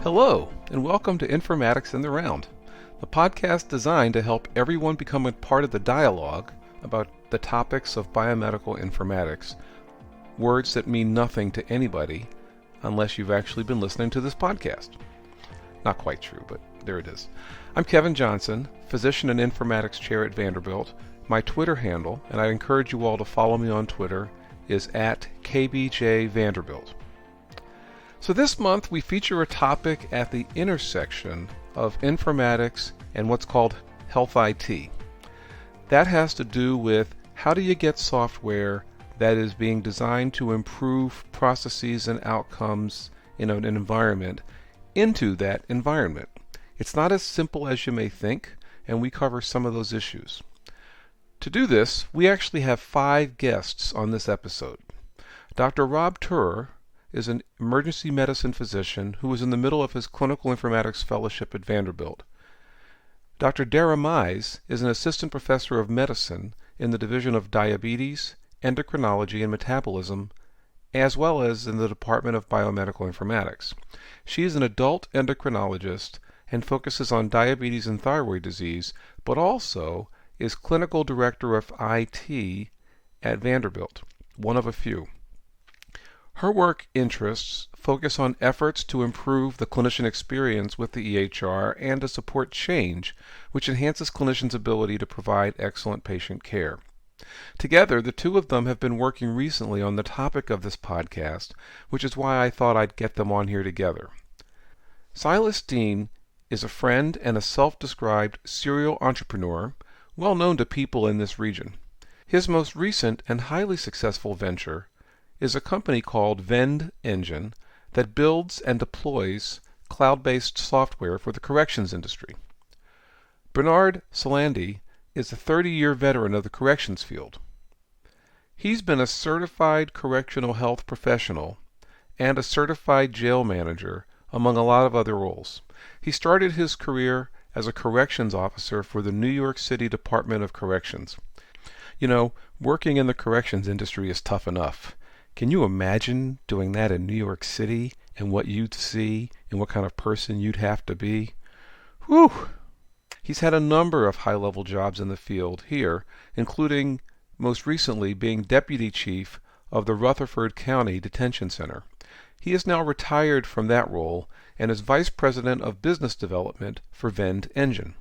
Hello, and welcome to Informatics in the Round, the podcast designed to help everyone become a part of the dialogue about the topics of biomedical informatics, words that mean nothing to anybody unless you've actually been listening to this podcast. Not quite true, but there it is. I'm Kevin Johnson, physician and informatics chair at Vanderbilt. My Twitter handle, and I encourage you all to follow me on Twitter, is at KBJVanderbilt. So this month we feature a topic at the intersection of informatics and what's called health IT. That has to do with how do you get software that is being designed to improve processes and outcomes in an environment into that environment. It's not as simple as you may think, and we cover some of those issues. To do this, we actually have 5 guests on this episode. Dr. Rob Turer is an emergency medicine physician who is in the middle of his clinical informatics fellowship at Vanderbilt. Dr. Dara Mize is an assistant professor of medicine in the division of diabetes, endocrinology and metabolism, as well as in the department of biomedical informatics. She is an adult endocrinologist and focuses on diabetes and thyroid disease, but also is clinical director of IT at Vanderbilt, one of a few. Her work interests focus on efforts to improve the clinician experience with the EHR and to support change, which enhances clinicians' ability to provide excellent patient care. Together, the two of them have been working recently on the topic of this podcast, which is why I thought I'd get them on here together. Silas Dean is a friend and a self-described serial entrepreneur, well known to people in this region. His most recent and highly successful venture is a company called VendEngine that builds and deploys cloud-based software for the corrections industry. Bernard Salandi is a 30-year veteran of the corrections field. He's been a certified correctional health professional and a certified jail manager, among a lot of other roles. He started his career as a corrections officer for the New York City Department of Corrections. You know, working in the corrections industry is tough enough. Can you imagine doing that in New York City and what you'd see and what kind of person you'd have to be? Whew! He's had a number of high-level jobs in the field here, including most recently being deputy chief of the Rutherford County Detention Center. He is now retired from that role and is vice president of business development for VendEngine.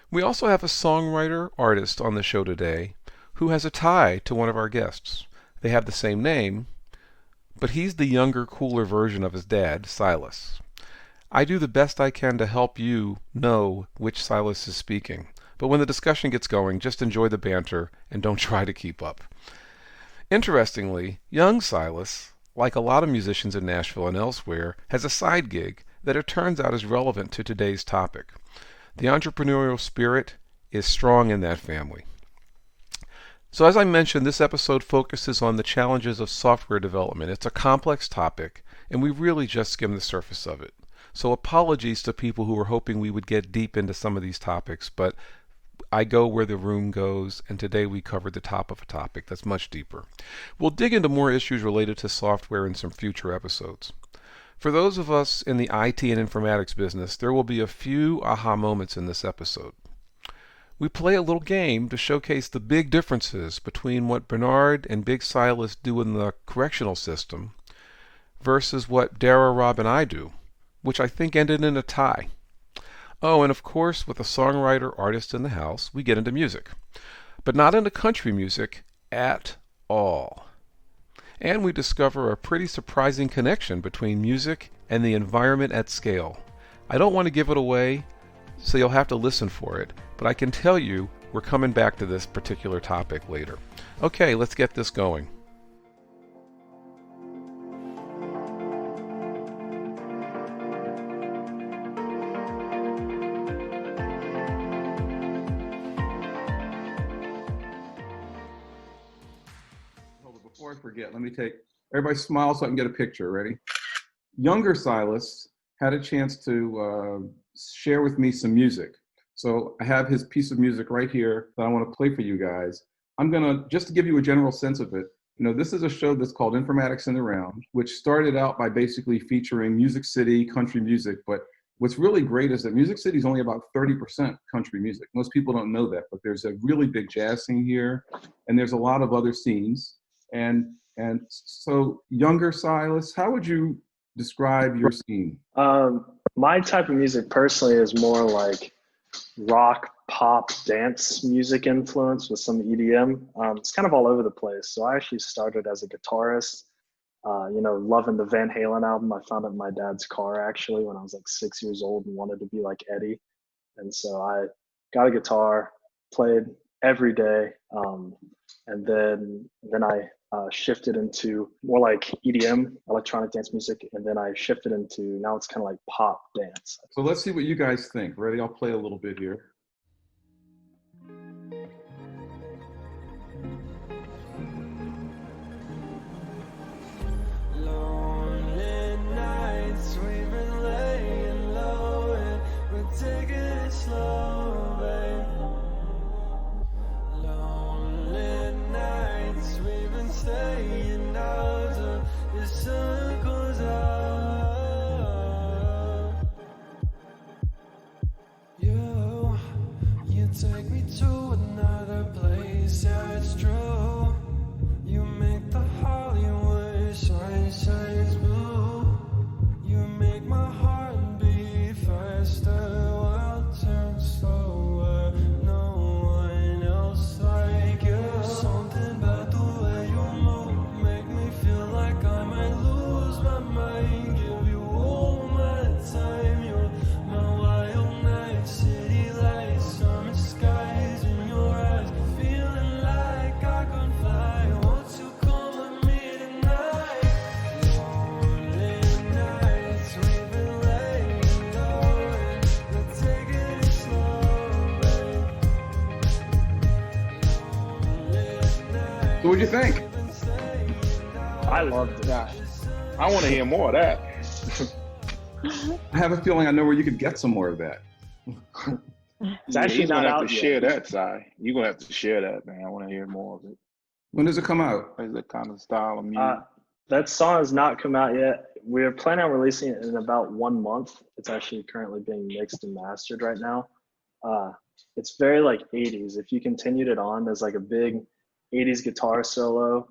We also have a songwriter-artist on the show today who has a tie to one of our guests. They have the same name, but he's the younger, cooler version of his dad, Silas. I do the best I can to help you know which Silas is speaking, but when the discussion gets going, just enjoy the banter and don't try to keep up. Interestingly, young Silas, like a lot of musicians in Nashville and elsewhere, has a side gig that it turns out is relevant to today's topic. The entrepreneurial spirit is strong in that family. So as I mentioned, this episode focuses on the challenges of software development. It's a complex topic, and we really just skimmed the surface of it. So apologies to people who were hoping we would get deep into some of these topics, but I go where the room goes, and today we covered the top of a topic that's much deeper. We'll dig into more issues related to software in some future episodes. For those of us in the IT and informatics business, there will be a few aha moments in this episode. We play a little game to showcase the big differences between what Bernard and Big Silas do in the correctional system versus what Dara, Rob, and I do, which I think ended in a tie. Oh, and of course, with a songwriter artist in the house, we get into music, but not into country music at all. And we discover a pretty surprising connection between music and the environment at scale. I don't want to give it away, so you'll have to listen for it, but I can tell you we're coming back to this particular topic later. Okay, let's get this going. Before I forget, let me take, everybody smile so I can get a picture. Ready? Younger Silas had a chance to share with me some music. So I have his piece of music right here that I want to play for you guys. I'm going to, just to give you a general sense of it, this is a show that's called Informatics in the Round, which started out by basically featuring Music City country music. But what's really great is that Music City is only about 30% country music. Most people don't know that, but there's a really big jazz scene here, and there's a lot of other scenes. And so, younger Silas, how would you describe your scene? My type of music personally is more like rock, pop, dance music influence with some EDM. It's kind of all over the place. So I actually started as a guitarist, loving the Van Halen album. I found it in my dad's car actually when I was like 6 years old and wanted to be like Eddie. And so I got a guitar, played every day. And then I shifted into more like EDM, electronic dance music. And then I shifted into, now it's kind of like pop dance. So let's see what you guys think. Ready? I'll play a little bit here. Lonely nights, we've been laying low and we're taking it slow, babe. Lonely nights, we've been staying out till the sun goes up. You take me to another place, yeah, it's true. You make the Hollywood sunshine's blue. You make my heart beat faster, world turn slower. No one else like you. Something about the way you move make me feel like I might lose my mind. Give you all my time. You're my wild night, city lights, summer skies in your eyes. Feeling like I can fly. Won't you come with me tonight? Lonely nights, we've been laying low and we're taking it slow, babe. So what'd you think? I loved it. I want to hear more of that. I have a feeling I know where you could get some more of that. It's actually You're not gonna have out to yet. share that, Si. You're gonna have to share that, man. I want to hear more of it. When does it come out? Is that kind of style of music? That song has not come out yet. We're planning on releasing it in about 1 month. It's actually currently being mixed and mastered right now. It's very like 80s. If you continued it on, there's like a big 80s guitar solo.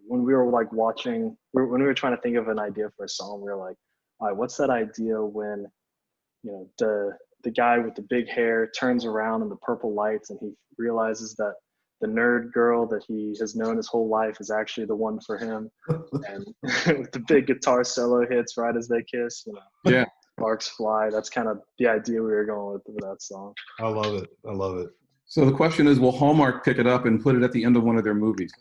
When we were like when we were trying to think of an idea for a song, we were like, all right, what's that idea when, the guy with the big hair turns around in the purple lights and he realizes that the nerd girl that he has known his whole life is actually the one for him. And with the big guitar solo hits right as they kiss, Yeah. sparks fly. That's kind of the idea we were going with that song. I love it. I love it. So the question is, will Hallmark pick it up and put it at the end of one of their movies?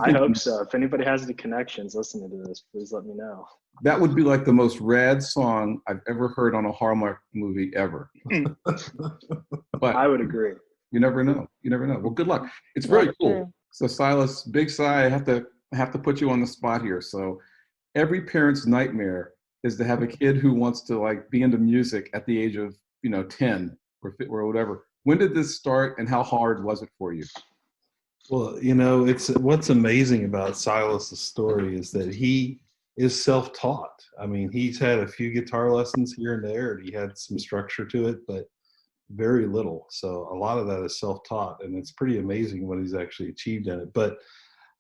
I hope so. If anybody has any connections listening to this, please let me know. That would be like the most rad song I've ever heard on a Hallmark movie ever. But I would agree. you never know. You never know. Well, good luck. It's very cool. So Silas, big sigh. I have to put you on the spot here. So every parent's nightmare is to have a kid who wants to like be into music at the age of 10 or whatever. When did this start, and how hard was it for you? Well, it's what's amazing about Silas's story is that he is self-taught. I mean, he's had a few guitar lessons here and there, and he had some structure to it, but very little. So a lot of that is self-taught, and it's pretty amazing what he's actually achieved in it. But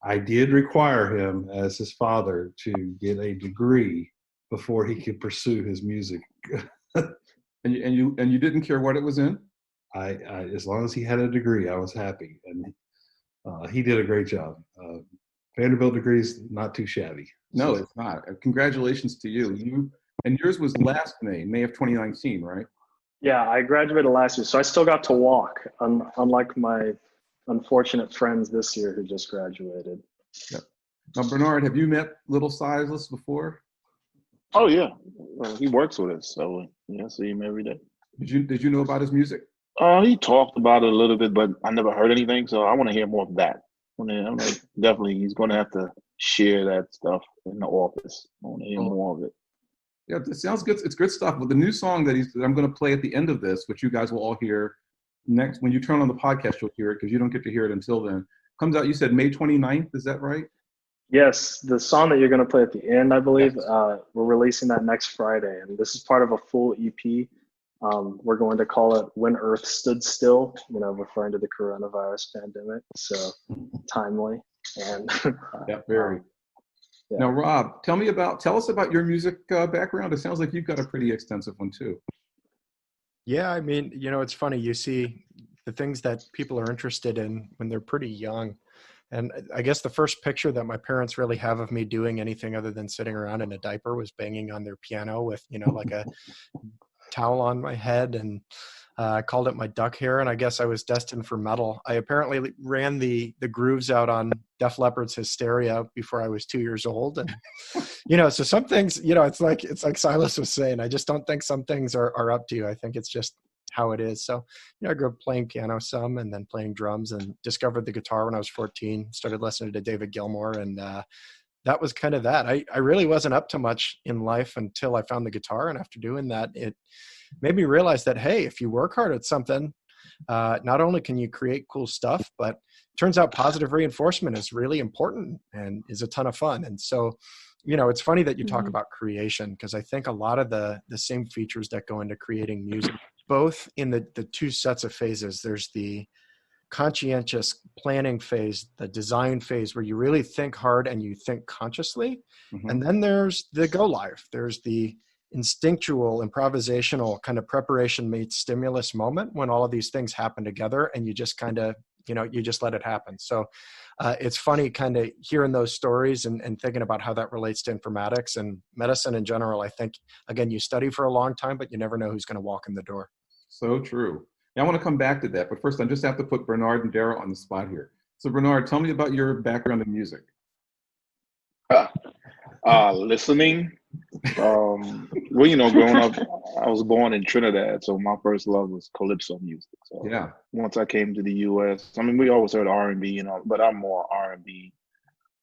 I did require him as his father to get a degree before he could pursue his music. And you didn't care what it was in? I as long as he had a degree, I was happy, and he did a great job. Vanderbilt degree is not too shabby. No, it's not. Congratulations to you. And yours was last May of 2019, right? Yeah, I graduated last year, so I still got to walk, unlike my unfortunate friends this year who just graduated. Yep. Now, Bernard, have you met little Silas before? Oh yeah, he works with us, so I see him every day. Did you know about his music? He talked about it a little bit, but I never heard anything, so I want to hear more of that. Definitely, he's going to have to share that stuff in the office. I want to hear more of it. Yeah, it sounds good. It's good stuff. But the new song that I'm going to play at the end of this, which you guys will all hear next when you turn on the podcast, you'll hear it because you don't get to hear it until then. comes out, you said May 29th, is that right? Yes, the song that you're going to play at the end, I believe, we're releasing that next Friday, and this is part of a full EP. We're going to call it When Earth Stood Still, referring to the coronavirus pandemic. So timely. And yeah, very. Yeah. Now, Rob, tell us about your music background. It sounds like you've got a pretty extensive one too. Yeah, I mean, it's funny. You see the things that people are interested in when they're pretty young. And I guess the first picture that my parents really have of me doing anything other than sitting around in a diaper was banging on their piano with, like a towel on my head, and I called it my duck hair. And I guess I was destined for metal. I apparently ran the grooves out on Def Leppard's Hysteria before I was 2 years old. And, so some things, it's like Silas was saying, I just don't think some things are up to you. I think it's just how it is. So, I grew up playing piano some, and then playing drums, and discovered the guitar when I was 14, started listening to David Gilmour. And that was kind of that. I really wasn't up to much in life until I found the guitar. And after doing that, it made me realize that, hey, if you work hard at something, not only can you create cool stuff, but it turns out positive reinforcement is really important and is a ton of fun. And so, it's funny that you talk about creation, because I think a lot of the same features that go into creating music, both in the two sets of phases, there's the conscientious planning phase, the design phase, where you really think hard and you think consciously. And then there's the go live. There's the instinctual, improvisational kind of preparation meets stimulus moment, when all of these things happen together and you just kind of, you just let it happen. So it's funny kind of hearing those stories and thinking about how that relates to informatics and medicine in general. I think, again, you study for a long time, but you never know who's going to walk in the door. So true. Now, I want to come back to that, but first I just have to put Bernard and Dara on the spot here. So Bernard, tell me about your background in music. Listening. Growing up, I was born in Trinidad, so my first love was calypso music. So yeah, once I came to the U.S., I mean, we always heard R&B, but I'm more R&B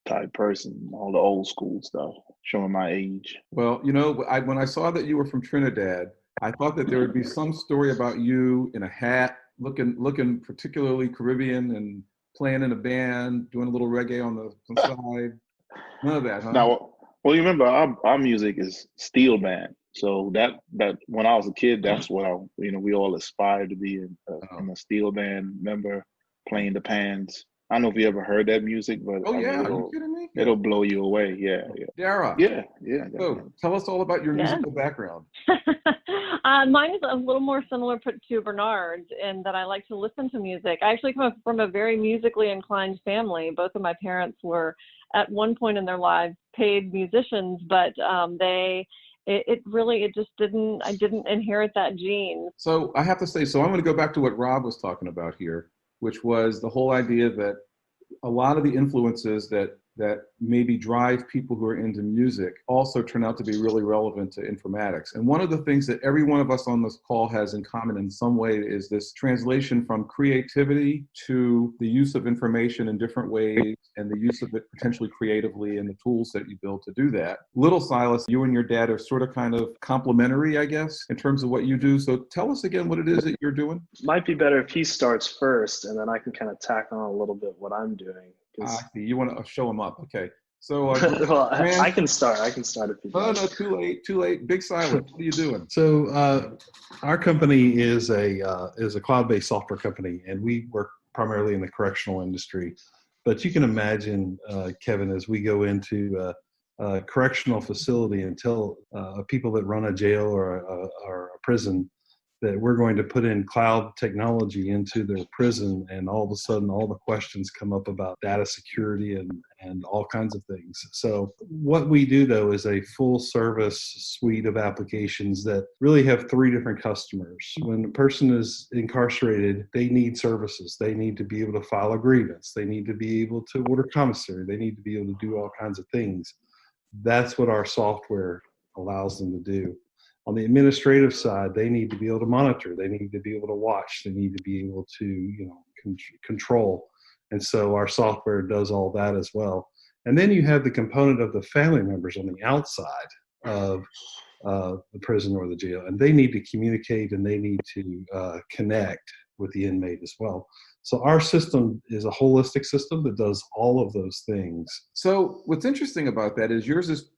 type person, all the old school stuff, showing my age. Well, when I saw that you were from Trinidad, I thought that there would be some story about you in a hat, looking particularly Caribbean, and playing in a band, doing a little reggae on the side. None of that, huh? Now, well, you remember our music is steel band, so that when I was a kid, that's what we all aspired to be in a steel band member, playing the pans. I don't know if you ever heard that music, but are you kidding me? It'll blow you away. Yeah. Dara. Yeah. So tell us all about your musical background. Mine is a little more similar to Bernard's in that I like to listen to music. I actually come from a very musically inclined family. Both of my parents were at one point in their lives paid musicians, but I didn't inherit that gene. So I have to say, I'm going to go back to what Rob was talking about here, which was the whole idea that a lot of the influences that maybe drive people who are into music also turn out to be really relevant to informatics. And one of the things that every one of us on this call has in common in some way is this translation from creativity to the use of information in different ways, and the use of it potentially creatively, and the tools that you build to do that. Little Silas, you and your dad are sort of kind of complementary, I guess, in terms of what you do. So tell us again what it is that you're doing. Might be better if he starts first, and then I can kind of tack on a little bit what I'm doing. You want to show him up. Okay. So well, I can start if you no, too late. Big Silence, what are you doing? So our company is a cloud-based software company, and we work primarily in the correctional industry. But you can imagine, Kevin, as we go into a correctional facility and tell people that run a jail or a prison that we're going to put in cloud technology into their prison, and all of a sudden all the questions come up about data security and all kinds of things. So what we do, though, is a full service suite of applications that really have three different customers. When a person is incarcerated, they need services. They need to be able to file a grievance. They need to be able to order commissary. They need to be able to do all kinds of things. That's what our software allows them to do. On the administrative side, they need to be able to monitor. They need to be able to watch. They need to be able to, control. And so our software does all that as well. And then you have the component of the family members on the outside of the prison or the jail, and they need to communicate, and they need to connect with the inmate as well. So our system is a holistic system that does all of those things. So what's interesting about that is yours is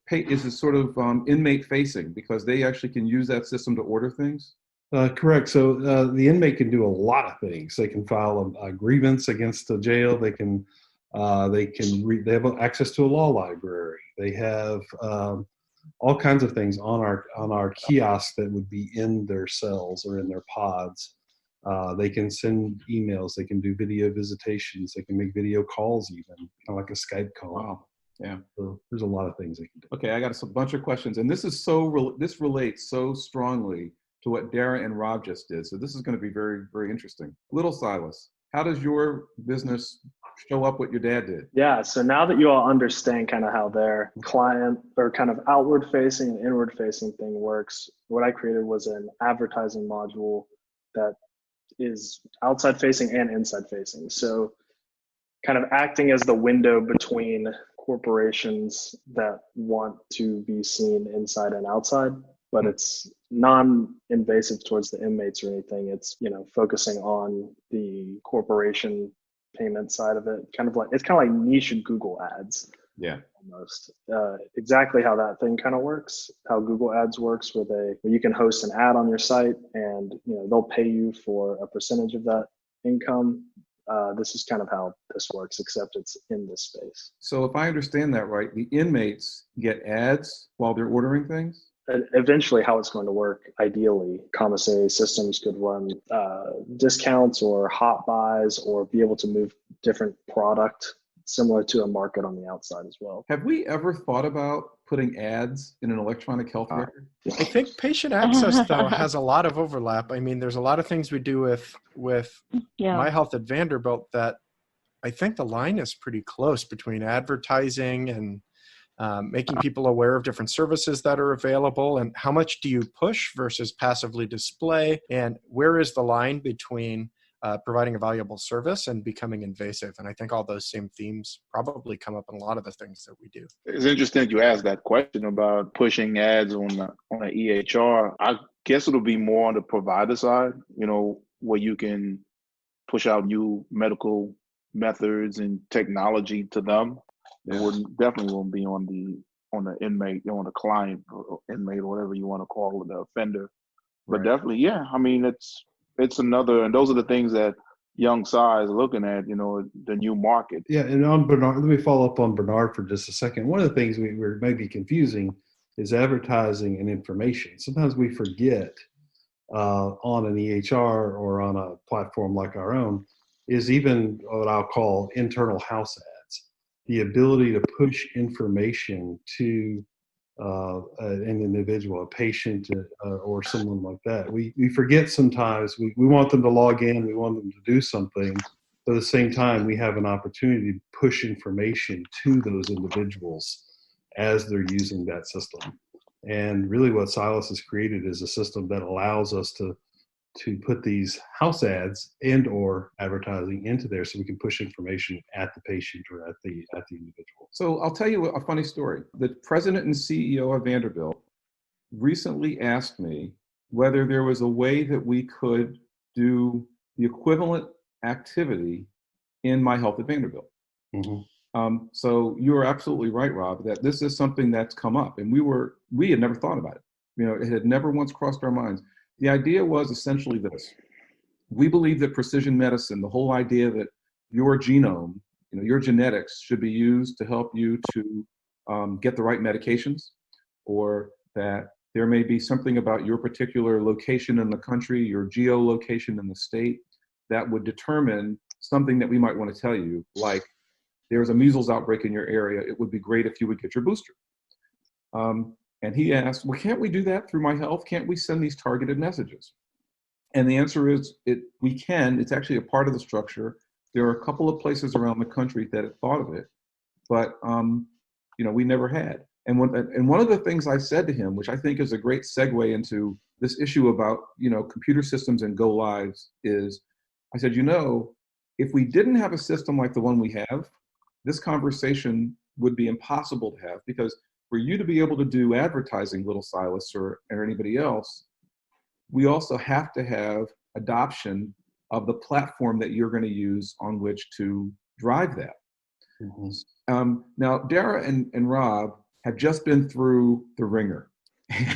sort of inmate facing, because they actually can use that system to order things. Correct. So the inmate can do a lot of things. They can file a grievance against the jail. They have access to a law library. They have all kinds of things on our kiosk that would be in their cells or in their pods. They can send emails. They can do video visitations. They can make video calls, even kind of like a Skype call. Wow. Yeah. So there's a lot of things they can do. Okay, I got a bunch of questions, and this relates so strongly to what Dara and Rob just did. So this is going to be very, very interesting. Little Silas, how does your business show up what your dad did? Yeah, so now that you all understand kind of how their client or kind of outward facing and inward facing thing works, what I created was an advertising module that is outside facing and inside facing. So kind of acting as the window between corporations that want to be seen inside and outside, but it's non-invasive towards the inmates or anything. It's, focusing on the corporation payment side of it. It's kind of like niche Google ads. Yeah. Almost. Exactly how that thing kind of works, how Google Ads works, where you can host an ad on your site and they'll pay you for a percentage of that income. This is kind of how this works, except it's in this space. So if I understand that right, the inmates get ads while they're ordering things? Eventually, how it's going to work, ideally, commissary systems could run discounts or hot buys or be able to move different product similar to a market on the outside as well. Have we ever thought about putting ads in an electronic health record? I think patient access, though, has a lot of overlap. I mean, there's a lot of things we do with My Health at Vanderbilt that I think the line is pretty close between advertising and making people aware of different services that are available, and how much do you push versus passively display, and where is the line between providing a valuable service and becoming invasive. And I think all those same themes probably come up in a lot of the things that we do. It's interesting you asked that question about pushing ads on an EHR. I guess it'll be more on the provider side, where you can push out new medical methods and technology to them. It definitely won't be on the inmate, on the client or inmate, or whatever you want to call it, the offender. But definitely, yeah. I mean, it's another, and those are the things that young Cy is looking at, the new market. Yeah, and on Bernard, let me follow up on Bernard for just a second. One of the things we're maybe confusing is advertising and information. Sometimes we forget on an EHR or on a platform like our own is even what I'll call internal house ads. The ability to push information to an individual, a patient, or someone like that. We forget sometimes. We want them to log in. We want them to do something. But at the same time, we have an opportunity to push information to those individuals as they're using that system. And really what Silas has created is a system that allows us to put these house ads and or advertising into there so we can push information at the patient or at the individual. So I'll tell you a funny story. The president and CEO of Vanderbilt recently asked me whether there was a way that we could do the equivalent activity in My Health at Vanderbilt. Mm-hmm. So you are absolutely right, Rob, that this is something that's come up, and we had never thought about it. It had never once crossed our minds. The idea was essentially this. We believe that precision medicine, the whole idea that your genome, your genetics should be used to help you to get the right medications, or that there may be something about your particular location in the country, your geolocation in the state, that would determine something that we might want to tell you, like there's a measles outbreak in your area. It would be great if you would get your booster. And he asked, well, can't we do that through My Health? Can't we send these targeted messages? And the answer is, we can. It's actually a part of the structure. There are a couple of places around the country that have thought of it, but we never had. And one of the things I said to him, which I think is a great segue into this issue about computer systems and go lives, is I said, if we didn't have a system like the one we have, this conversation would be impossible to have, because for you to be able to do advertising, Little Silas or anybody else, we also have to have adoption of the platform that you're going to use on which to drive that. Now, Dara and Rob have just been through the ringer.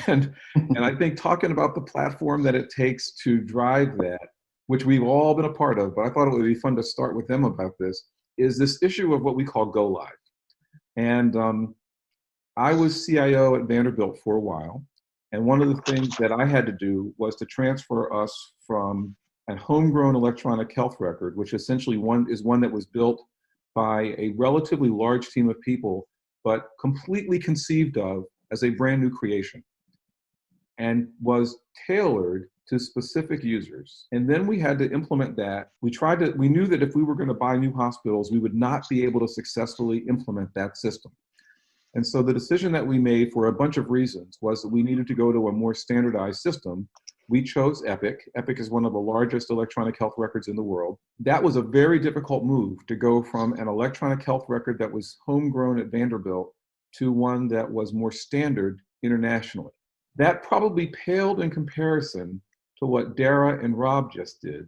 And I think talking about the platform that it takes to drive that, which we've all been a part of, but I thought it would be fun to start with them about this, is this issue of what we call go live. And I was CIO at Vanderbilt for a while. And one of the things that I had to do was to transfer us from a homegrown electronic health record, which essentially is one that was built by a relatively large team of people, but completely conceived of as a brand new creation and was tailored to specific users. And then we had to implement that. We knew that if we were going to buy new hospitals, we would not be able to successfully implement that system. And so the decision that we made for a bunch of reasons was that we needed to go to a more standardized system. We chose Epic. Epic is one of the largest electronic health records in the world. That was a very difficult move to go from an electronic health record that was homegrown at Vanderbilt to one that was more standard internationally. That probably paled in comparison to what Dara and Rob just did.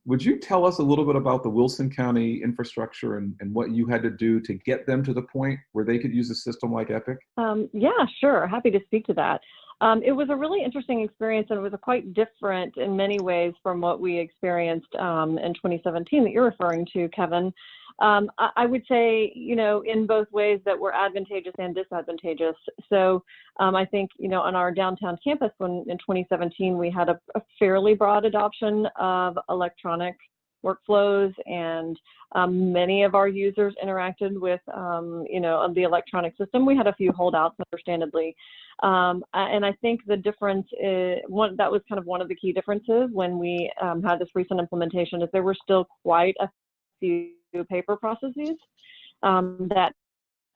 Would you tell us a little bit about the Wilson County infrastructure and what you had to do to get them to the point where they could use a system like Epic? Yeah, sure. Happy to speak to that. It was a really interesting experience, and it was quite different in many ways from what we experienced in 2017 that you're referring to, Kevin. I would say, in both ways that were advantageous and disadvantageous. So I think, on our downtown campus, when in 2017, we had a fairly broad adoption of electronic workflows, and many of our users interacted with, the electronic system. We had a few holdouts, understandably. And I think the difference is, that was kind of one of the key differences when we had this recent implementation, is there were still quite a few paper processes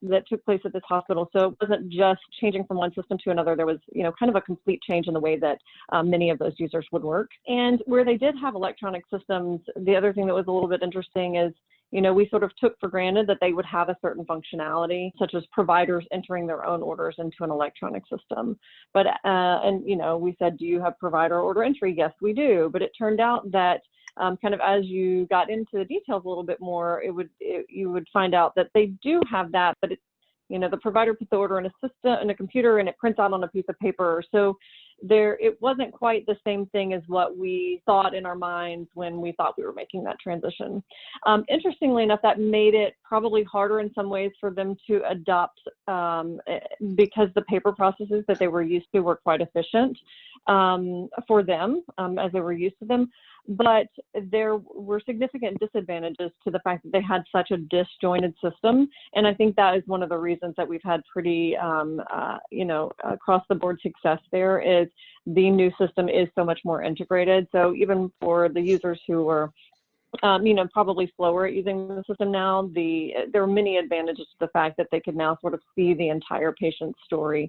that took place at this hospital. So it wasn't just changing from one system to another. There was, kind of a complete change in the way that many of those users would work. And where they did have electronic systems, the other thing that was a little bit interesting is, we sort of took for granted that they would have a certain functionality, such as providers entering their own orders into an electronic system. But, we said, do you have provider order entry? Yes, we do. But it turned out that kind of as you got into the details a little bit more, you would find out that they do have that, but it's, the provider puts the order in a system, in a computer, and it prints out on a piece of paper. So it wasn't quite the same thing as what we thought in our minds when we thought we were making that transition. Interestingly enough, that made it probably harder in some ways for them to adopt because the paper processes that they were used to were quite efficient for them as they were used to them. But there were significant disadvantages to the fact that they had such a disjointed system. And I think that is one of the reasons that we've had pretty, across the board success there, is the new system is so much more integrated. So even for the users who were, probably slower at using the system now, there are many advantages to the fact that they could now sort of see the entire patient story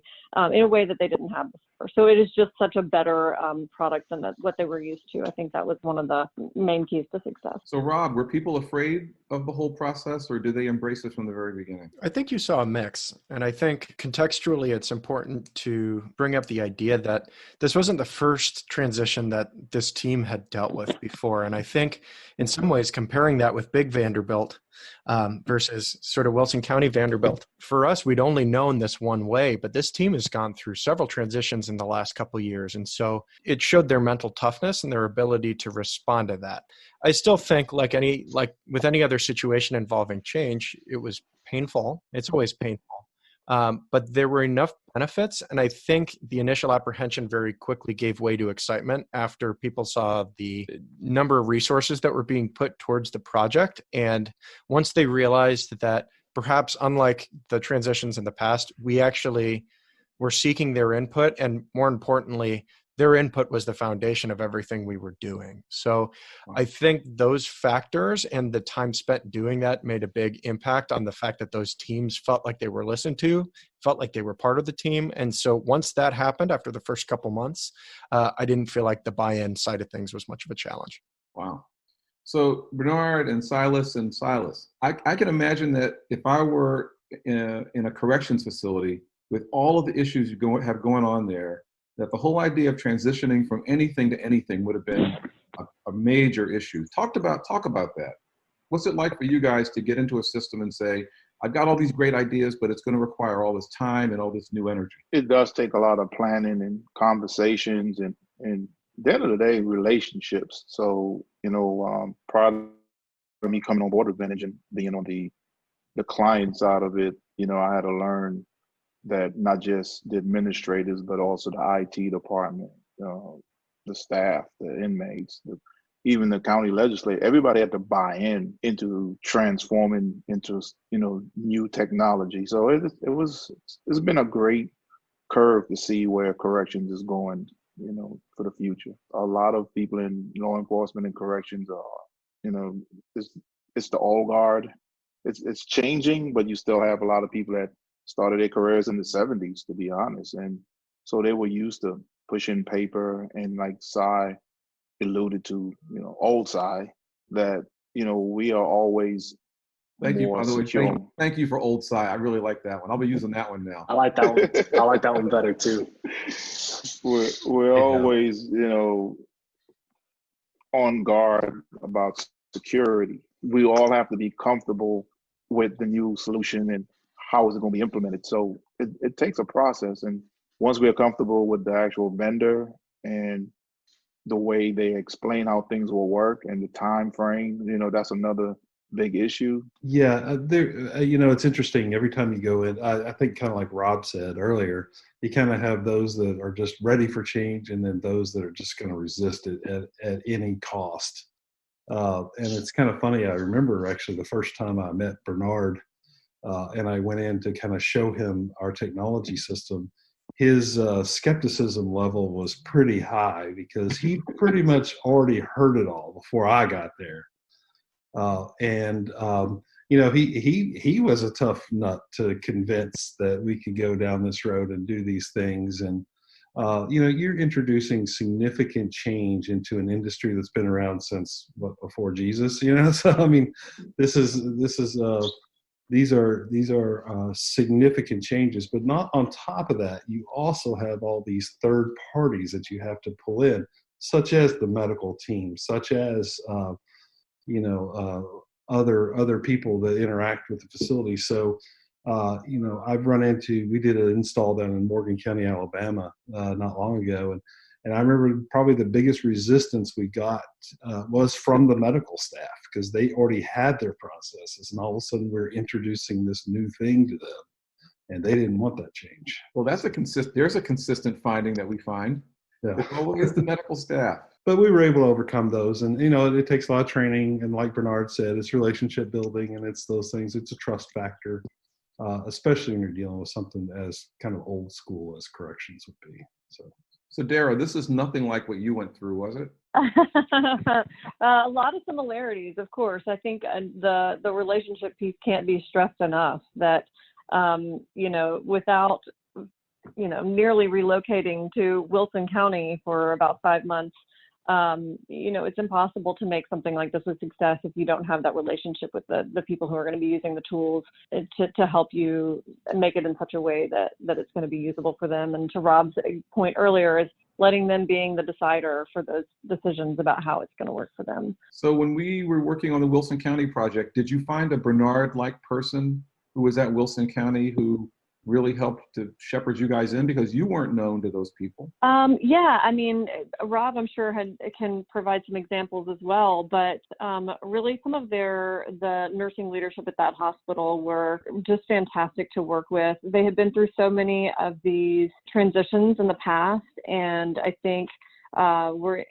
in a way that they didn't have before. So it is just such a better product than what they were used to. I think that was one of the main keys to success. So Rob, were people afraid of the whole process, or did they embrace it from the very beginning? I think you saw a mix. And I think contextually, it's important to bring up the idea that this wasn't the first transition that this team had dealt with before. And I think in some ways, comparing that with big Vanderbilt versus sort of Wilson County Vanderbilt, for us, we'd only known this one way, but this team has gone through several transitions in the last couple of years. And so it showed their mental toughness and their ability to respond to that. I still think like with any other situation involving change, it was painful. It's always painful. But there were enough benefits. And I think the initial apprehension very quickly gave way to excitement after people saw the number of resources that were being put towards the project. And once they realized that perhaps unlike the transitions in the past, we actually were seeking their input. And more importantly, their input was the foundation of everything we were doing. So I think those factors and the time spent doing that made a big impact on the fact that those teams felt like they were listened to, felt like they were part of the team. And so once that happened after the first couple months, I didn't feel like the buy-in side of things was much of a challenge. Wow. So Bernard and Silas, I can imagine that if I were in a corrections facility with all of the issues you have going on there, that the whole idea of transitioning from anything to anything would have been a major issue. Talk about that. What's it like for you guys to get into a system and say, I've got all these great ideas, but it's going to require all this time and all this new energy? It does take a lot of planning and conversations and at the end of the day, relationships. So, prior to me coming on board with Vintage and being on the client side of it, I had to learn that not just the administrators, but also the IT department, the staff, the inmates, even the county legislature, everybody had to buy into transforming into, new technology. So it's been a great curve to see where corrections is going, for the future. A lot of people in law enforcement and corrections are, it's the old guard. It's changing, but you still have a lot of people that started their careers in the 70s, to be honest. And so they were used to pushing paper, and like Cy alluded to, old Cy, that, we are always Thank you, more by the way. secure. Thank you for old Cy. I really like that one. I'll be using that one now. I like that one. I like that one better too. We're always, on guard about security. We all have to be comfortable with the new solution and how is it going to be implemented. So it takes a process. And once we're comfortable with the actual vendor and the way they explain how things will work and the time frame, that's another big issue. Yeah, it's interesting. Every time you go in, I think kind of like Rob said earlier, you kind of have those that are just ready for change, and then those that are just going to resist it at any cost. And it's kind of funny. I remember actually the first time I met Bernard, and I went in to kind of show him our technology system. His skepticism level was pretty high because he pretty much already heard it all before I got there. He was a tough nut to convince that we could go down this road and do these things. And, you're introducing significant change into an industry that's been around since before Jesus, So, I mean, these are significant changes, but not on top of that. You also have all these third parties that you have to pull in, such as the medical team, such as, other people that interact with the facility. So, I've run into, we did an install down in Morgan County, Alabama, not long ago. And I remember probably the biggest resistance we got was from the medical staff, because they already had their processes, and all of a sudden we're introducing this new thing to them, and they didn't want that change. Well, there's a consistent finding that we find. Yeah. It's always the medical staff. But we were able to overcome those. And, it takes a lot of training. And like Bernard said, it's relationship building, and it's those things. It's a trust factor, especially when you're dealing with something as kind of old school as corrections would be. So Dara, this is nothing like what you went through, was it? A lot of similarities, of course. I think the relationship piece can't be stressed enough, that, without nearly relocating to Wilson County for about 5 months, it's impossible to make something like this a success if you don't have that relationship with the people who are going to be using the tools to help you make it in such a way that it's going to be usable for them. And to Rob's point earlier, is letting them being the decider for those decisions about how it's going to work for them. So when we were working on the Wilson County project, did you find a Bernard-like person who was at Wilson County who really helped to shepherd you guys in, because you weren't known to those people? Yeah, I mean, Rob, I'm sure can provide some examples as well, but really some of the nursing leadership at that hospital were just fantastic to work with. They had been through so many of these transitions in the past, and I think we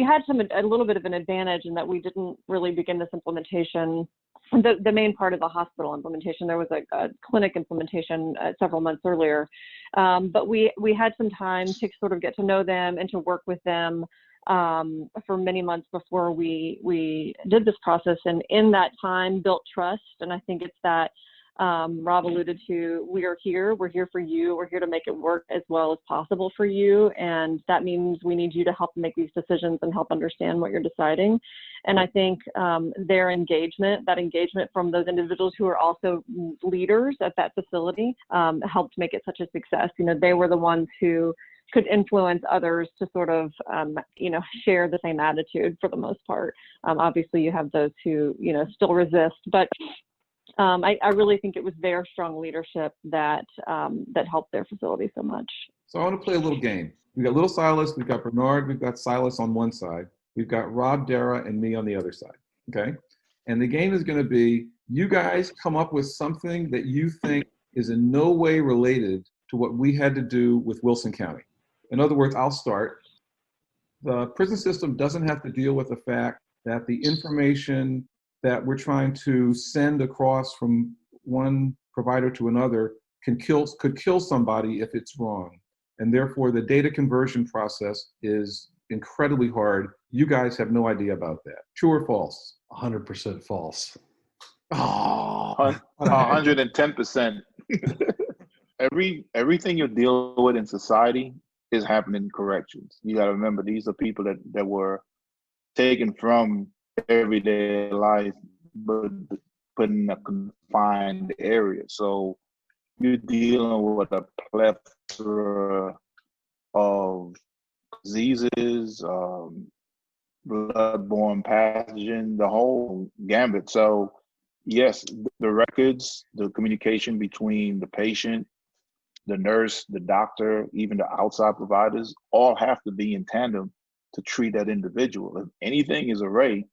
had a little bit of an advantage in that we didn't really begin this implementation. The main part of the hospital implementation, there was a clinic implementation several months earlier, but we had some time to sort of get to know them and to work with them for many months before we did this process, and in that time built trust. And I think it's that Rob alluded to, we're here for you, we're here to make it work as well as possible for you, and that means we need you to help make these decisions and help understand what you're deciding. And I think that engagement from those individuals who are also leaders at that facility helped make it such a success. They were the ones who could influence others to sort of, share the same attitude for the most part. Obviously, you have those who, still resist, but I really think it was their strong leadership that helped their facility so much. So I want to play a little game. We've got little Silas, we've got Bernard, we've got Silas on one side, we've got Rob, Dara, and me on the other side, okay? And the game is going to be, you guys come up with something that you think is in no way related to what we had to do with Wilson County. In other words, I'll start. The prison system doesn't have to deal with the fact that the information that we're trying to send across from one provider to another could kill somebody if it's wrong. And therefore, the data conversion process is incredibly hard. You guys have no idea about that. True or false? 100% false. Oh, 110%. Everything you deal with in society is happening in corrections. You got to remember, these are people that were taken from everyday life, but put in a confined area. So you're dealing with a plethora of diseases, bloodborne pathogen, the whole gambit. So yes, the records, the communication between the patient, the nurse, the doctor, even the outside providers, all have to be in tandem to treat that individual. If anything is array,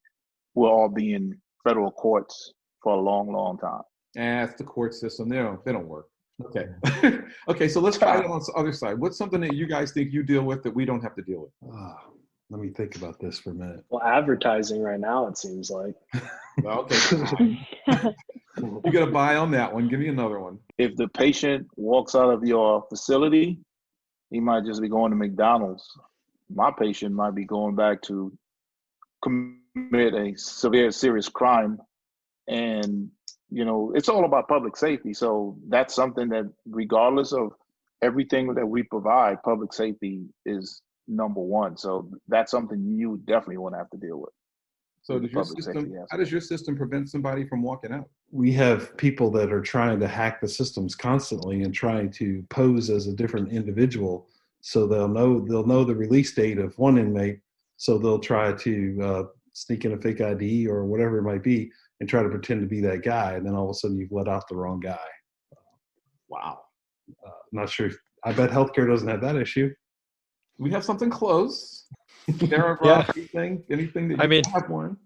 we'll all be in federal courts for a long, long time. It's the court system. They don't work. Okay. Okay, so let's try it on the other side. What's something that you guys think you deal with that we don't have to deal with? Let me think about this for a minute. Well, advertising right now, it seems like. Okay. You got to buy on that one. Give me another one. If the patient walks out of your facility, he might just be going to McDonald's. My patient might be going back to commit a serious crime. And, it's all about public safety. So that's something that, regardless of everything that we provide, public safety is number one. So that's something you definitely want to have to deal with. So how does your system prevent somebody from walking out? We have people that are trying to hack the systems constantly and trying to pose as a different individual. So they'll know the release date of one inmate. So they'll try to sneak in a fake ID or whatever it might be and try to pretend to be that guy. And then all of a sudden you've let out the wrong guy. Wow. Not sure. I bet healthcare doesn't have that issue. We have something close. Dara, Yeah. Anything that you have one?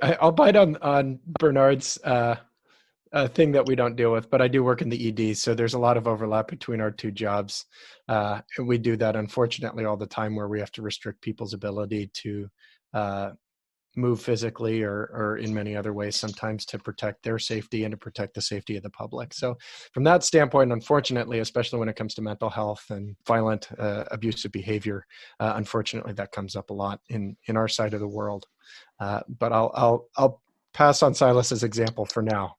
I'll bite on Bernard's thing that we don't deal with, but I do work in the ED, so there's a lot of overlap between our two jobs. And we do that, unfortunately, all the time, where we have to restrict people's ability to move physically or in many other ways, sometimes to protect their safety and to protect the safety of the public. So from that standpoint, unfortunately, especially when it comes to mental health and violent abusive behavior, unfortunately, that comes up a lot in our side of the world. But I'll pass on Silas's example for now.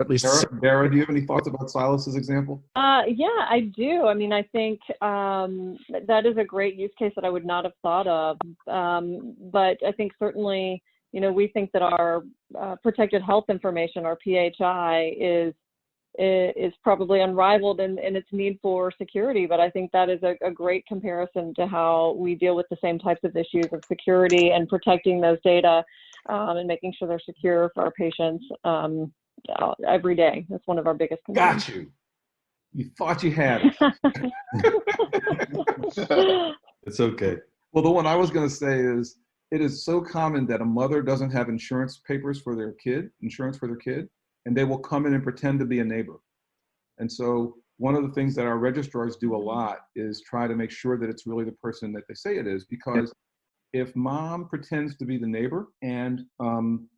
At least, Dara, do you have any thoughts about Silas's example? Yeah, I do. I mean, I think that is a great use case that I would not have thought of. But I think certainly, we think that our protected health information, our PHI, is probably unrivaled in its need for security. But I think that is a great comparison to how we deal with the same types of issues of security and protecting those data and making sure they're secure for our patients. Every day. That's one of our biggest concerns. Got you. You thought you had it. It's okay. Well, the one I was going to say is, it is so common that a mother doesn't have insurance for their kid, and they will come in and pretend to be a neighbor. And so one of the things that our registrars do a lot is try to make sure that it's really the person that they say it is, because if mom pretends to be the neighbor and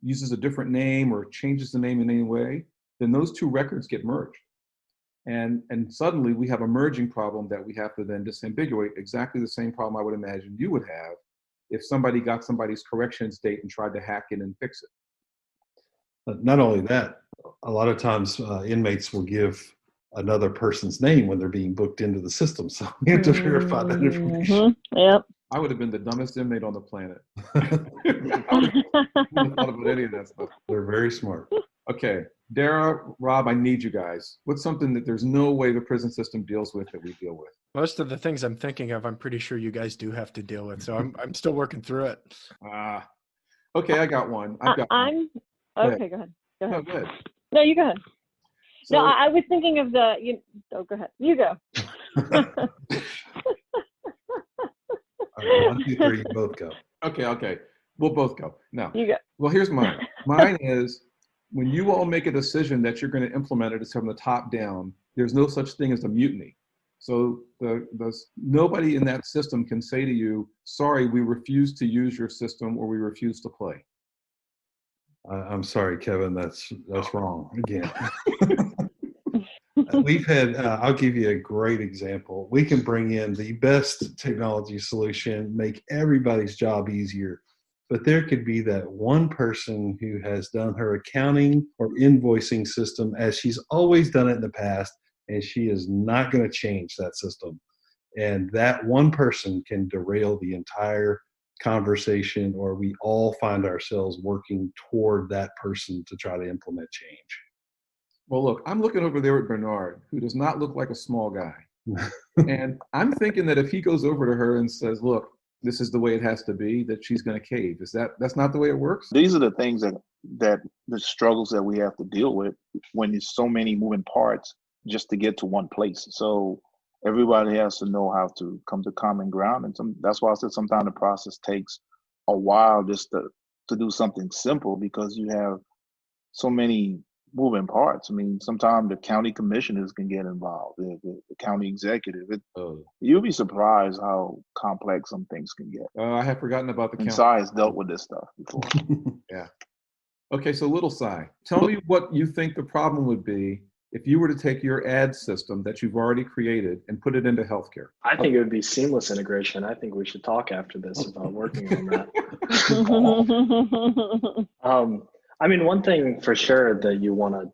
uses a different name or changes the name in any way, then those two records get merged. And suddenly we have a merging problem that we have to then disambiguate, exactly the same problem I would imagine you would have if somebody got somebody's corrections date and tried to hack it and fix it. But not only that, a lot of times inmates will give another person's name when they're being booked into the system. So we have to verify that information. Yep. I would have been the dumbest inmate on the planet. I wouldn't have thought about any of that stuff. They're very smart. Okay, Dara, Rob, I need you guys. What's something that there's no way the prison system deals with that we deal with? Most of the things I'm thinking of, I'm pretty sure you guys do have to deal with. So I'm still working through it. Okay, I got one. I've got one. Okay, go ahead. Go No, ahead. good. No, you go ahead. So, No, I was thinking of go ahead. You go. All right, 1, 2, 3, you both go. okay. We'll both go. Now, You go. well, here's mine. Mine is when you all make a decision that you're going to implement it, it's from the top down. There's no such thing as a mutiny. So nobody in that system can say to you, sorry, we refuse to use your system or we refuse to play. I'm sorry, Kevin, that's wrong again. We've had, I'll give you a great example. We can bring in the best technology solution, make everybody's job easier, but there could be that one person who has done her accounting or invoicing system as she's always done it in the past, and she is not going to change that system. And that one person can derail the entire conversation, or we all find ourselves working toward that person to try to implement change. Well, look, I'm looking over there at Bernard, who does not look like a small guy. And I'm thinking that if he goes over to her and says, look, this is the way it has to be, that she's going to cave. That's not the way it works? These are the things that the struggles that we have to deal with when there's so many moving parts just to get to one place. So everybody has to know how to come to common ground. And that's why I said sometimes the process takes a while just to do something simple, because you have so many moving parts. I mean, sometimes the county commissioners can get involved, the county executive. You'll be surprised how complex some things can get. I have forgotten about the county. And Sai has dealt with this stuff before. Yeah. Okay, so little Sai, tell me what you think the problem would be if you were to take your ad system that you've already created and put it into healthcare. I think it would be seamless integration. I think we should talk after this about working on that. I mean, one thing for sure that you want to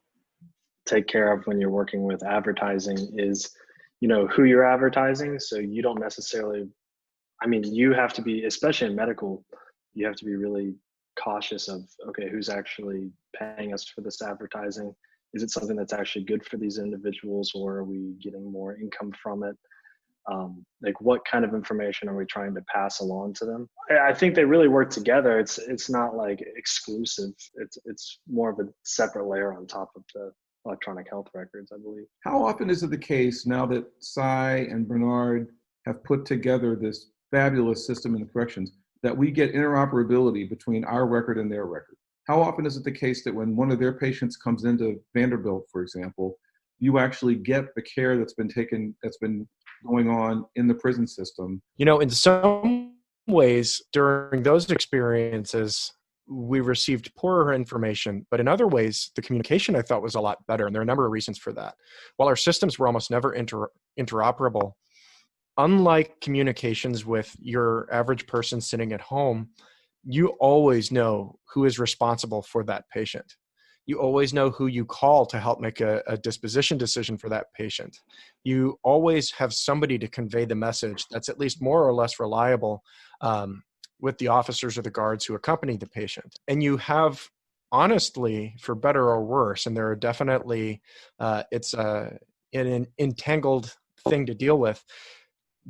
take care of when you're working with advertising is, who you're advertising. So you don't necessarily, you have to be, especially in medical, you have to be really cautious of, okay, who's actually paying us for this advertising? Is it something that's actually good for these individuals, or are we getting more income from it? Like, what kind of information are we trying to pass along to them? I think they really work together. It's not like exclusive. It's more of a separate layer on top of the electronic health records, I believe. How often is it the case now that Sai and Bernard have put together this fabulous system in the corrections that we get interoperability between our record and their record? How often is it the case that when one of their patients comes into Vanderbilt, for example, you actually get the care that's been going on in the prison system? In some ways, during those experiences, we received poorer information, but in other ways, the communication I thought was a lot better. And there are a number of reasons for that. While our systems were almost never interoperable, unlike communications with your average person sitting at home, you always know who is responsible for that patient. You always know who you call to help make a disposition decision for that patient. You always have somebody to convey the message that's at least more or less reliable with the officers or the guards who accompany the patient. And you have, honestly, for better or worse, and there are definitely, it's an entangled thing to deal with,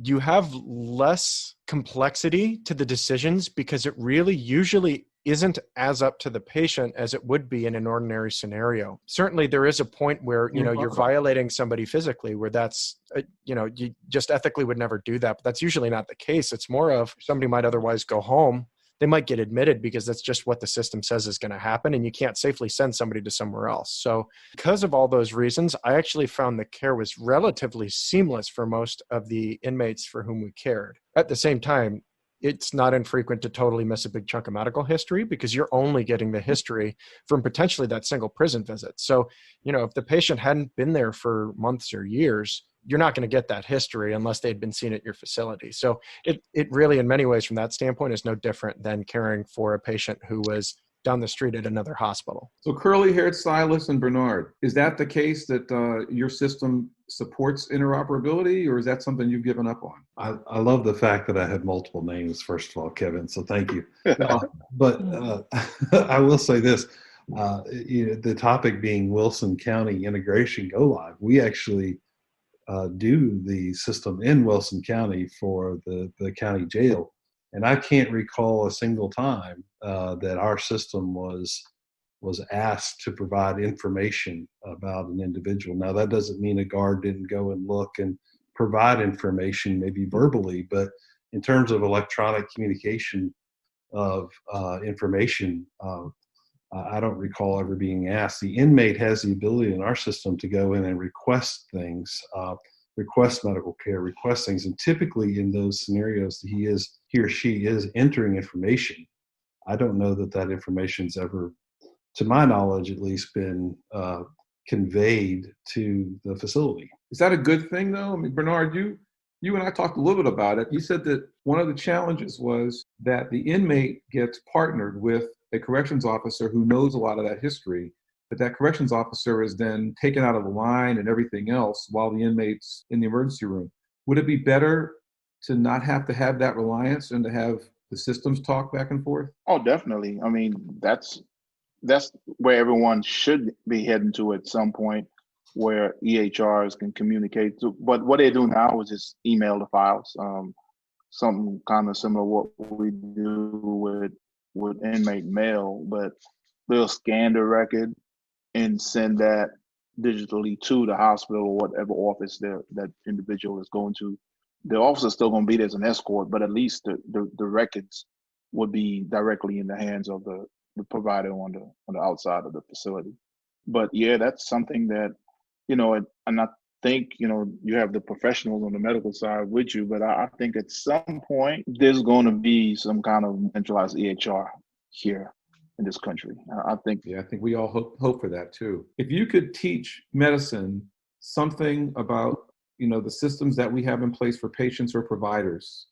you have less complexity to the decisions because it really usually isn't as up to the patient as it would be in an ordinary scenario. Certainly there is a point where, you're violating somebody physically, where that's, you just ethically would never do that. But that's usually not the case. It's more of somebody might otherwise go home. They might get admitted because that's just what the system says is going to happen, and you can't safely send somebody to somewhere else. So because of all those reasons, I actually found the care was relatively seamless for most of the inmates for whom we cared. At the same time, it's not infrequent to totally miss a big chunk of medical history because you're only getting the history from potentially that single prison visit. So, if the patient hadn't been there for months or years, you're not going to get that history unless they'd been seen at your facility. So it really, in many ways, from that standpoint, is no different than caring for a patient who was down the street at another hospital. So curly-haired Silas and Bernard, is that the case that your system supports interoperability, or is that something you've given up on? I love the fact that I had multiple names, first of all, Kevin, so thank you. But I will say this. The topic being Wilson County integration go live. We actually do the system in Wilson County for the county jail. And I can't recall a single time that our system was asked to provide information about an individual. Now, that doesn't mean a guard didn't go and look and provide information, maybe verbally, but in terms of electronic communication of information, I don't recall ever being asked. The inmate has the ability in our system to go in and request things, request medical care, request things. And typically in those scenarios, he or she is entering information. I don't know that information's ever, to my knowledge at least, been conveyed to the facility. Is that a good thing though? I mean, Bernard, you and I talked a little bit about it. You said that one of the challenges was that the inmate gets partnered with a corrections officer who knows a lot of that history, but that corrections officer is then taken out of the line and everything else while the inmate's in the emergency room. Would it be better to not have to have that reliance and to have the systems talk back and forth? Oh, definitely. I mean, that's where everyone should be heading to at some point, where EHRs can communicate. But what they do now is just email the files. Something kind of similar to what we do with inmate mail, but they'll scan the record and send that digitally to the hospital or whatever office that individual is going to. The officer's still going to be there as an escort, but at least the records would be directly in the hands of the provider on the outside of the facility. But yeah, that's something that, and I think, you have the professionals on the medical side with you, but I think at some point there's going to be some kind of centralized EHR here in this country. I think we all hope for that too. If you could teach medicine something about, the systems that we have in place for patients or providers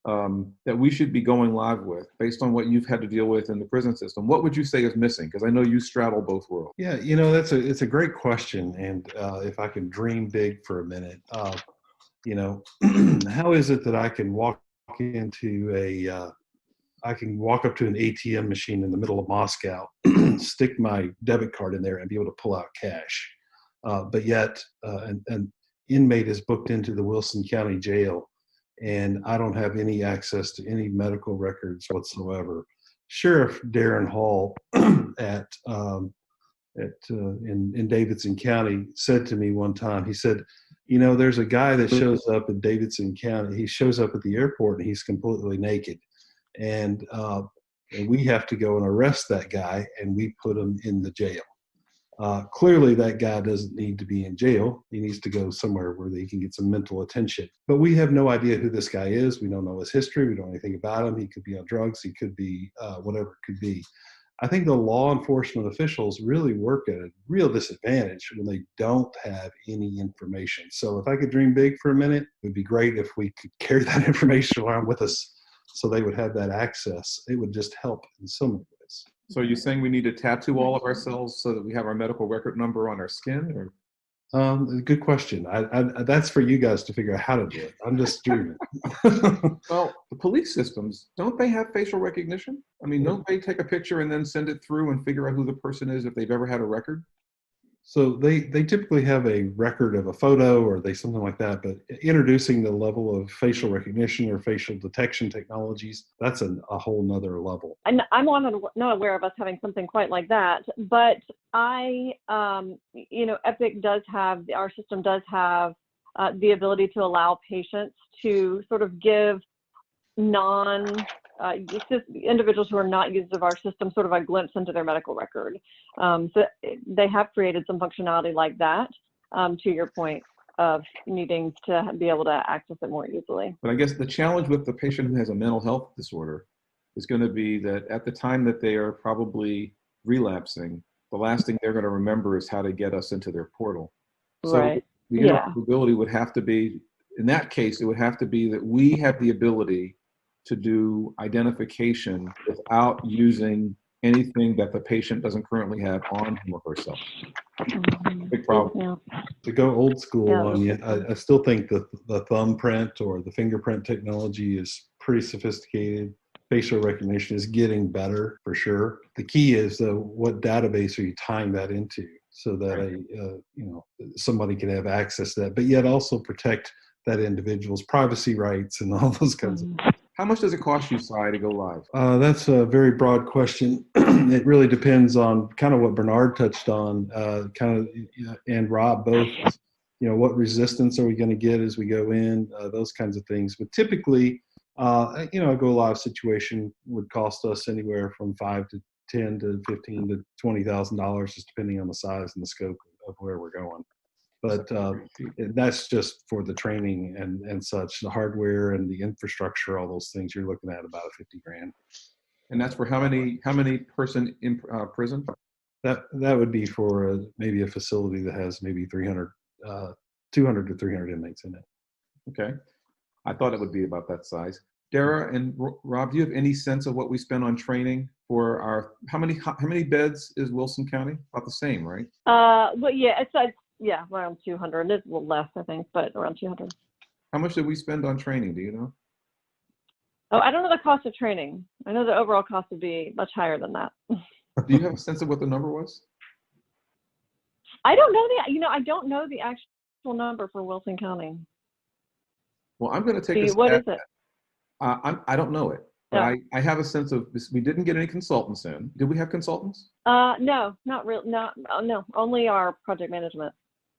that we should be going live with based on what you've had to deal with in the prison system, what would you say is missing? Because I know you straddle both worlds. Yeah, it's a great question. And if I can dream big for a minute, how is it that I can walk into I can walk up to an ATM machine in the middle of Moscow, stick my debit card in there and be able to pull out cash. But yet an inmate is booked into the Wilson County Jail and I don't have any access to any medical records whatsoever. Sheriff Darren Hall in Davidson County said to me one time, he said, there's a guy that shows up in Davidson County. He shows up at the airport and he's completely naked. And we have to go and arrest that guy and we put him in the jail. Clearly that guy doesn't need to be in jail. He needs to go somewhere where he can get some mental attention. But we have no idea who this guy is. We don't know his history. We don't know anything about him. He could be on drugs. He could be whatever it could be. I think the law enforcement officials really work at a real disadvantage when they don't have any information. So if I could dream big for a minute, it would be great if we could carry that information around with us so they would have that access. It would just help in so many ways. So are you saying we need to tattoo all of ourselves so that we have our medical record number on our skin? Or good question. I that's for you guys to figure out how to do it. I'm just dreaming. Well, the police systems, don't they have facial recognition? I mean, don't they take a picture and then send it through and figure out who the person is if they've ever had a record? So they typically have a record of a photo or something like that, but introducing the level of facial recognition or facial detection technologies, that's a whole nother level. And I'm not aware of us having something quite like that, but Epic does have, our system does have the ability to allow patients to sort of give individuals who are not users of our system sort of a glimpse into their medical record. So they have created some functionality like that, to your point of needing to be able to access it more easily. But I guess the challenge with the patient who has a mental health disorder is going to be that at the time that they are probably relapsing, the last thing they're going to remember is how to get us into their portal. So right. The interoperability would have to be, in that case, it would have to be that we have the ability to do identification without using anything that the patient doesn't currently have on him or herself. Big problem. Yeah. To go old school on you, I still think that the thumbprint or the fingerprint technology is pretty sophisticated. facial recognition is getting better for sure. The key is what database are you tying that into, so that somebody can have access to that, but yet also protect that individual's privacy rights and all those kinds of things. How much does it cost you, Si, to go live? That's a very broad question. It really depends on kind of what Bernard touched on, and Rob both. What resistance are we going to get as we go in? Those kinds of things. But typically, a go live situation would cost us anywhere from $5 to $10 to $15 to $20,000, just depending on the size and the scope of where we're going. But that's just for the training and such, the hardware and the infrastructure, all those things. You're looking at about $50,000. And that's for how many person in prison? That would be for maybe a facility that has maybe 200 to 300 inmates in it. Okay, I thought it would be about that size. Dara and Rob, do you have any sense of what we spend on training for our? How many beds is Wilson County? About the same, right? Well, yeah, it's around 200. It's a little less, I think, but around 200. How much did we spend on training? Do you know? Oh, I don't know the cost of training. I know the overall cost would be much higher than that. Do you have a sense of what the number was? I don't know I don't know the actual number for Wilson County. Well, I'm going to take What is it? I don't know it, but I have a sense of this. We didn't get any consultants in. Did we have consultants? No, not really. No, only our project management.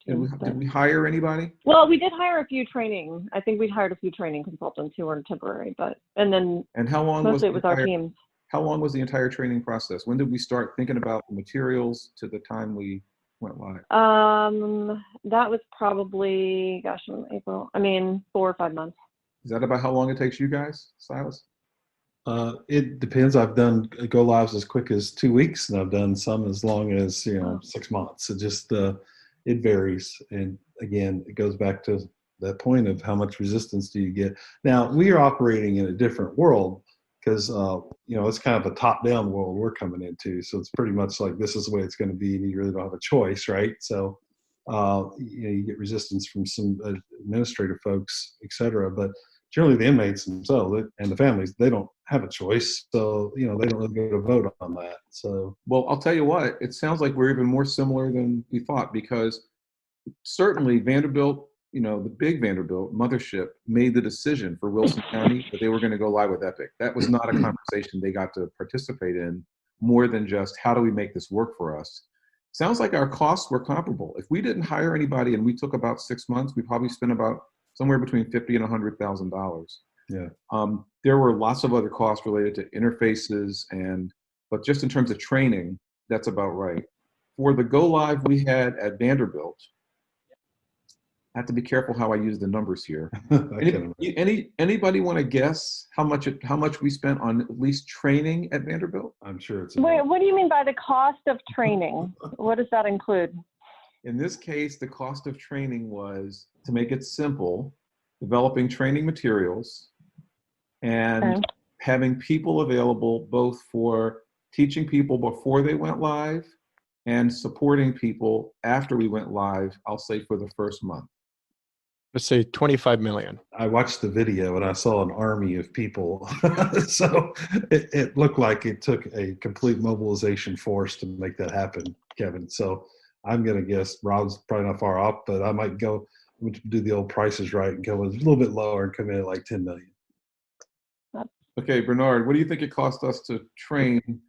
Did we hire anybody? Well, we did hire a few training. I think we hired a few training consultants who were temporary, and how long mostly it was our team. How long was the entire training process? When did we start thinking about the materials to the time we went live? That was probably, in April. 4 or 5 months. Is that about how long it takes you guys, Silas? It depends. I've done go lives as quick as 2 weeks, and I've done some as long as 6 months. It just it varies, and again, it goes back to that point of how much resistance do you get. Now we are operating in a different world because it's kind of a top-down world we're coming into. So it's pretty much like this is the way it's going to be, and you really don't have a choice, right? So you get resistance from some administrative folks, et cetera, but generally the inmates themselves and the families, they don't have a choice. So, they don't really get a vote on that. So, well, I'll tell you what, it sounds like we're even more similar than we thought, because certainly Vanderbilt, the big Vanderbilt mothership made the decision for Wilson County that they were going to go live with Epic. That was not a conversation they got to participate in, more than just how do we make this work for us. Sounds like our costs were comparable. If we didn't hire anybody and we took about 6 months, we probably spent about somewhere between $50,000 and $100,000. Yeah. There were lots of other costs related to interfaces, but just in terms of training, that's about right. For the go live we had at Vanderbilt, I have to be careful how I use the numbers here. Anybody want to guess how much we spent on at least training at Vanderbilt? I'm sure it's. Wait, what do you mean by the cost of training? What does that include? In this case, the cost of training was, to make it simple, developing training materials and having people available both for teaching people before they went live and supporting people after we went live, I'll say for the first month. Let's say 25 million. I watched the video and I saw an army of people. So it looked like it took a complete mobilization force to make that happen, Kevin. So I'm going to guess Rob's probably not far off, but I might do the old prices right and go a little bit lower and come in at like 10 million. Okay, Bernard, what do you think it cost us to train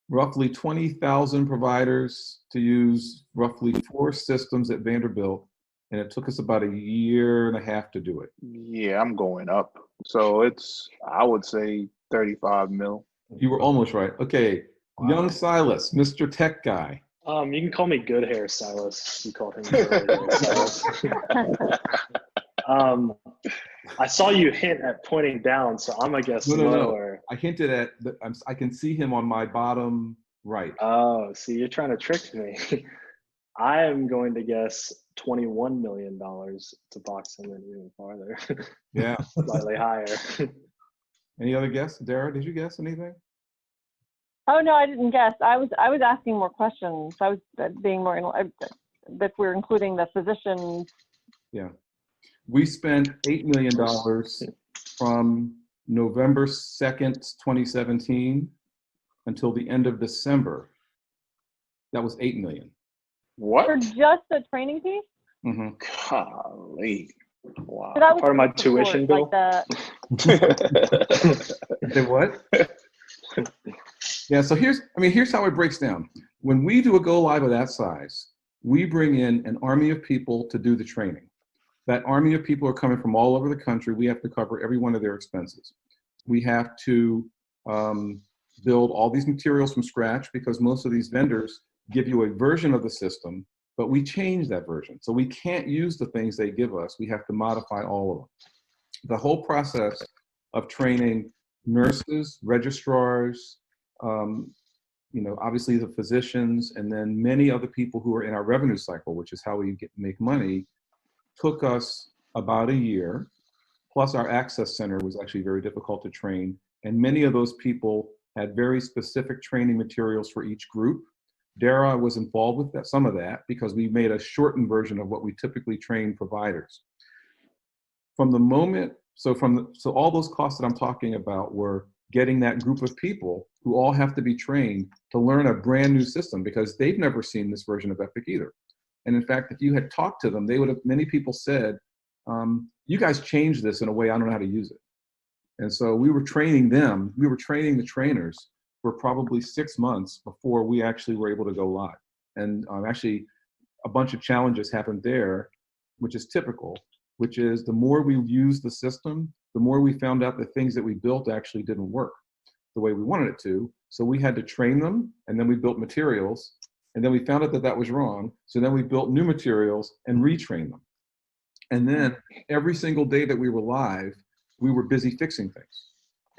roughly 20,000 providers to use roughly 4 systems at Vanderbilt? And it took us about 1.5 years to do it. Yeah, I'm going up. So I would say 35 mil. You were almost right. Okay, wow. Young Silas, Mr. Tech Guy. You can call me Good Hair Silas. You called him Good Hair Silas. I saw you hint at pointing down, so I'm gonna guess lower. I hinted at I can see him on my bottom right. Oh, see, you're trying to trick me. I am going to guess $21 million to box him in even farther. Yeah. Slightly higher. Any other guess? Dara, did you guess anything? Oh, no, I didn't guess. I was asking more questions. I was being more, if we're including the physicians. Yeah. We spent $8 million from November 2nd, 2017 until the end of December, that was $8 million. For What? just the training piece? Mm-hmm. Golly. Wow. So that was Part of my the support, tuition bill? like the Say what? Yeah, so here's how it breaks down. When we do a go live of that size, we bring in an army of people to do the training. That army of people are coming from all over the country. We have to cover every one of their expenses. We have to build all these materials from scratch because most of these vendors give you a version of the system, but we change that version. So we can't use the things they give us. We have to modify all of them. The whole process of training nurses, registrars, obviously the physicians, and then many other people who are in our revenue cycle, which is how we make money, took us about a year. Plus our access center was actually very difficult to train. And many of those people had very specific training materials for each group. Dara was involved with that, some of that, because we made a shortened version of what we typically train providers. From the moment, so all those costs that I'm talking about were getting that group of people who all have to be trained to learn a brand new system because they've never seen this version of Epic either. And in fact, if you had talked to them, many people said, you guys changed this in a way I don't know how to use it. And so we were training them, we were training the trainers for probably 6 months before we actually were able to go live. And actually a bunch of challenges happened there, which is typical, which is the more we used the system, the more we found out the things that we built actually didn't work the way we wanted it to. So we had to train them, and then we built materials, and then we found out that that was wrong. So then we built new materials and retrained them. And then every single day that we were live, we were busy fixing things.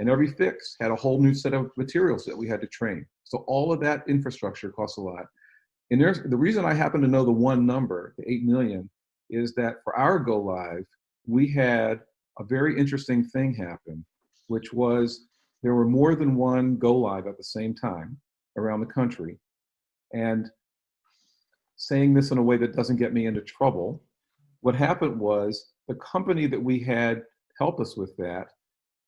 And every fix had a whole new set of materials that we had to train. So all of that infrastructure costs a lot. And the reason I happen to know the one number, the 8 million, is that for our go live, we had a very interesting thing happen, which was there were more than one go live at the same time around the country. And saying this in a way that doesn't get me into trouble, what happened was the company that we had help us with that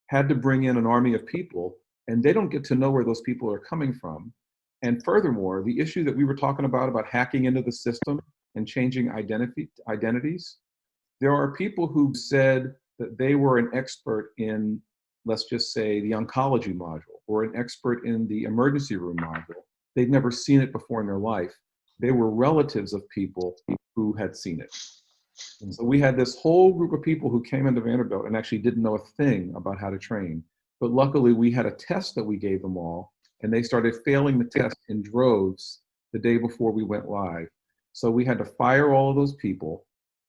had to bring in an army of people, and they don't get to know where those people are coming from. And furthermore, the issue that we were talking about hacking into the system and changing identities, there are people who said that they were an expert in, let's just say, the oncology module or an expert in the emergency room module. They'd never seen it before in their life. They were relatives of people who had seen it. And so we had this whole group of people who came into Vanderbilt and actually didn't know a thing about how to train. But luckily we had a test that we gave them all, and they started failing the test in droves the day before we went live. So we had to fire all of those people.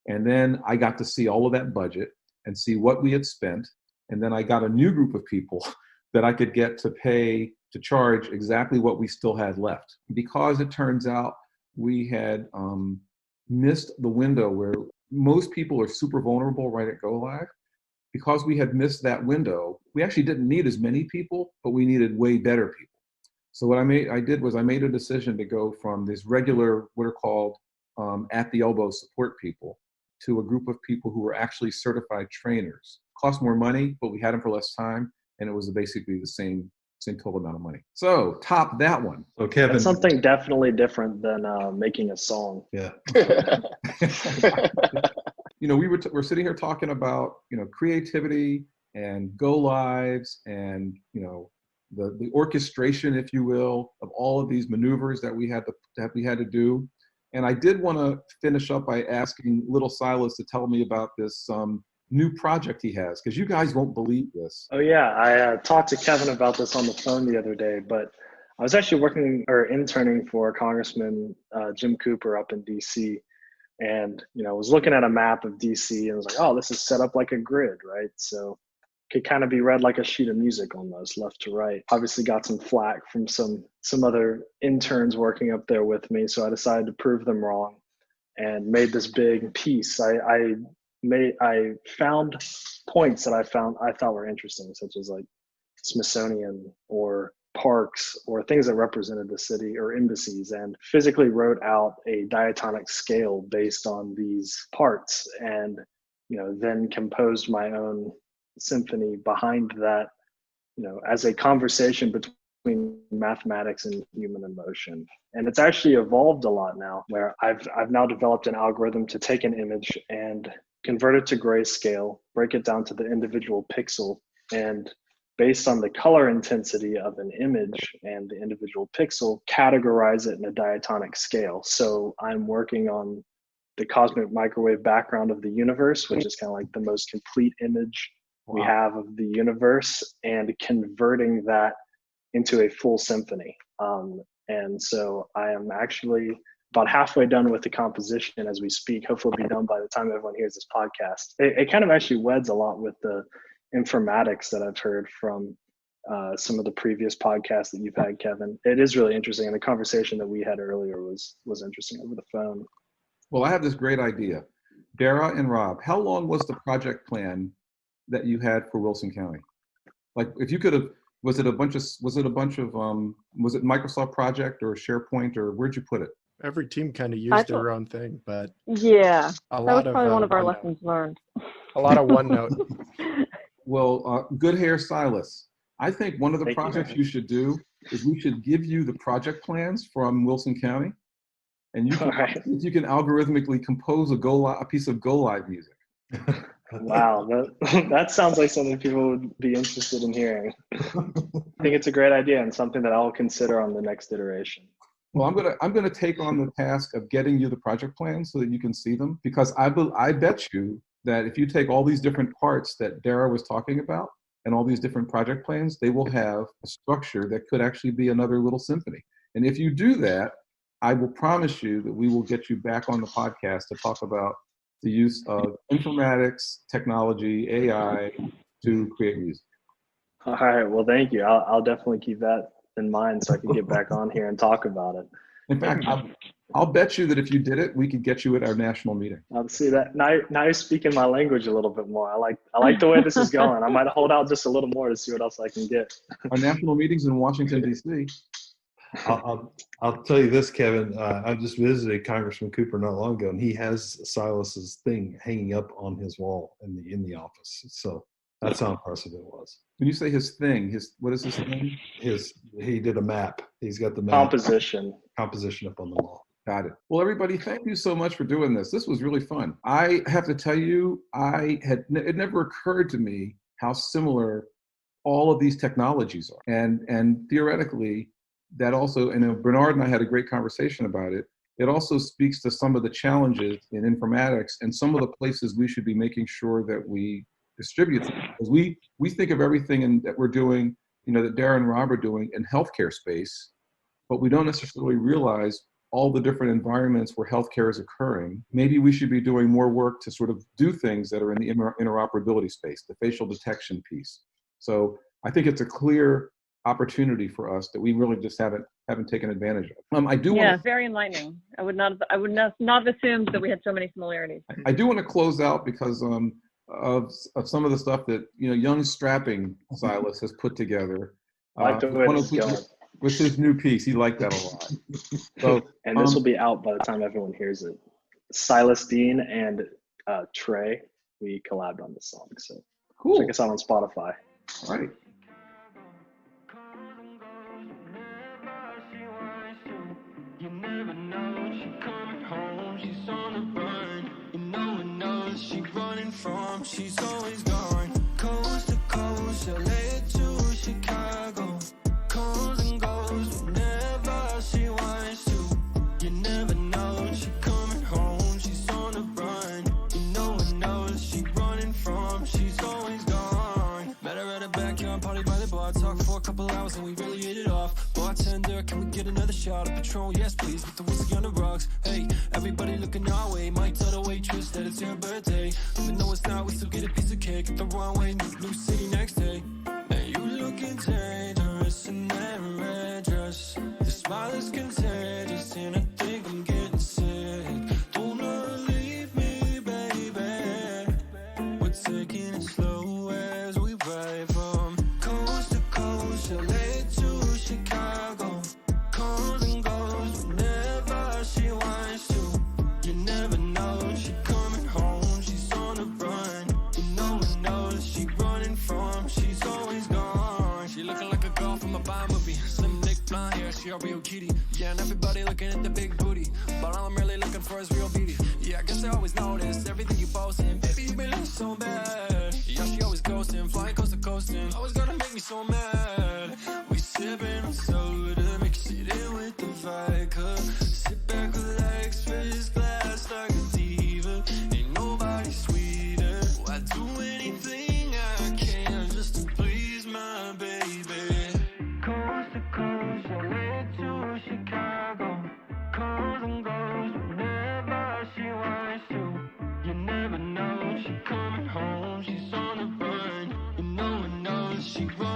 And then I got to see all of that budget and see what we had spent. And then I got a new group of people that I could get to charge exactly what we still had left. Because it turns out we had missed the window where most people are super vulnerable right at go live. Because we had missed that window, we actually didn't need as many people, but we needed way better people. So what I did was I made a decision to go from this regular, what are called at the elbow support people, to a group of people who were actually certified trainers. Cost more money, but we had them for less time, and it was basically the same total amount of money. So top that one. So Kevin, That's something definitely different than making a song. yeah. We're sitting here talking about, creativity and go lives and, the orchestration, if you will, of all of these maneuvers that we had to do. And I did want to finish up by asking little Silas to tell me about this new project he has, because you guys won't believe this. Oh yeah, I talked to Kevin about this on the phone the other day, but I was actually interning for Congressman Jim Cooper up in DC. And, I was looking at a map of DC and was like, oh, this is set up like a grid, right? So it could kind of be read like a sheet of music almost, left to right. Obviously got some flack from some other interns working up there with me. So I decided to prove them wrong and made this big piece. I found points that I thought were interesting, such as like Smithsonian or parks or things that represented the city or embassies, and physically wrote out a diatonic scale based on these parts, and then composed my own symphony behind that, as a conversation between mathematics and human emotion. And it's actually evolved a lot now, where I've now developed an algorithm to take an image and convert it to grayscale, break it down to the individual pixel, and based on the color intensity of an image and the individual pixel, categorize it in a diatonic scale. So I'm working on the cosmic microwave background of the universe, which is kind of like the most complete image we have of the universe, and converting that into a full symphony. And so I am actually about halfway done with the composition as we speak. Hopefully it'll be done by the time everyone hears this podcast. It kind of actually weds a lot with the informatics that I've heard from some of the previous podcasts that you've had, Kevin. It is really interesting, and the conversation that we had earlier was interesting over the phone. Well, I have this great idea. Dara and Rob, how long was the project plan that you had for Wilson County? Like, if you could have, was it Microsoft project or SharePoint, or where'd you put it? Every team kind of used their own thing, but yeah, that was probably one of our lessons learned. A lot of OneNote. Well, good hair, Silas. I think one of the projects you should do is we should give you the project plans from Wilson County, and you can, you can algorithmically compose a piece of Go Live music. Wow, that sounds like something people would be interested in hearing. I think it's a great idea and something that I'll consider on the next iteration. Well, I'm gonna take on the task of getting you the project plans so that you can see them, because I bet you that if you take all these different parts that Dara was talking about and all these different project plans, they will have a structure that could actually be another little symphony. And if you do that, I will promise you that we will get you back on the podcast to talk about the use of informatics, technology, AI to create music. All right, well, thank you. I'll definitely keep that in mind so I can get back on here and talk about it. In fact, I'll bet you that if you did it, we could get you at our national meeting. I'll see that. Now you're speaking my language a little bit more. I like the way this is going. I might hold out just a little more to see what else I can get. Our national meeting's in Washington, D.C. I'll tell you this, Kevin. I just visited Congressman Cooper not long ago, and he has Silas's thing hanging up on his wall in the office. So that's how impressive it was. When you say his thing, what is his thing? He did a map. He's got the map composition up on the wall. Got it. Well, everybody, thank you so much for doing this. This was really fun. I have to tell you, it never occurred to me how similar all of these technologies are, and theoretically. That also, and Bernard and I had a great conversation about it. It also speaks to some of the challenges in informatics and some of the places we should be making sure that we distribute them. Because we think of everything that we're doing, that Dara and Rob are doing in healthcare space, but we don't necessarily realize all the different environments where healthcare is occurring. Maybe we should be doing more work to sort of do things that are in the interoperability space, the facial detection piece. So I think it's a clear opportunity for us that we really just haven't taken advantage of. I do. Yeah, very enlightening. I would not have assumed that we had so many similarities. I do want to close out because of some of the stuff that young strapping Silas has put together. I like the way this is going. With his new piece, he liked that a lot. So, and this will be out by the time everyone hears it. Silas Dean and Trey, we collabed on this song. So cool. Check us out on Spotify. All right. You never know, she coming home, she's on the run. No one knows she running from, she's always gone. Coast to coast, LA to Chicago. Comes and goes whenever she wants to. You never know, she coming home, she's on the run. No one knows she running from, she's always gone. Met her at a backyard party by the bar, talked for a couple hours and we really hit it off. Bartender, can we get another shot of Patron? Yes, please, with the whiskey on the rocks. Hey, everybody looking our way. Might tell the waitress that it's your birthday. Even though it's not, we still get a piece of cake. At the wrong way, new city next day. And you looking dangerous in that red dress. The smile is contagious and I think I'm getting sick. Don't wanna leave me, baby. We're taking it slow as we ride from coast to coast, LA to Chicago. Comes and goes whenever she wants to. You never know, she coming home, she's on the run. No one knows she running she a real kitty. Yeah, and everybody looking at the big booty, but all I'm really looking for is real beauty. Yeah, I guess I always notice everything you posting. Baby, you been looking so bad. Yeah, she always ghosting, flying coast to coasting. Always gonna make me so mad. We sipping on soda, mix it in with the vodka. Sit back, relax, first glass like a diva. Ain't nobody sweeter. I do anything I can just to please my baby. Coast to coast, LA to Chicago. Comes and goes whenever she wants to. You never know, she coming home, she's on the run. And no one knows she runs.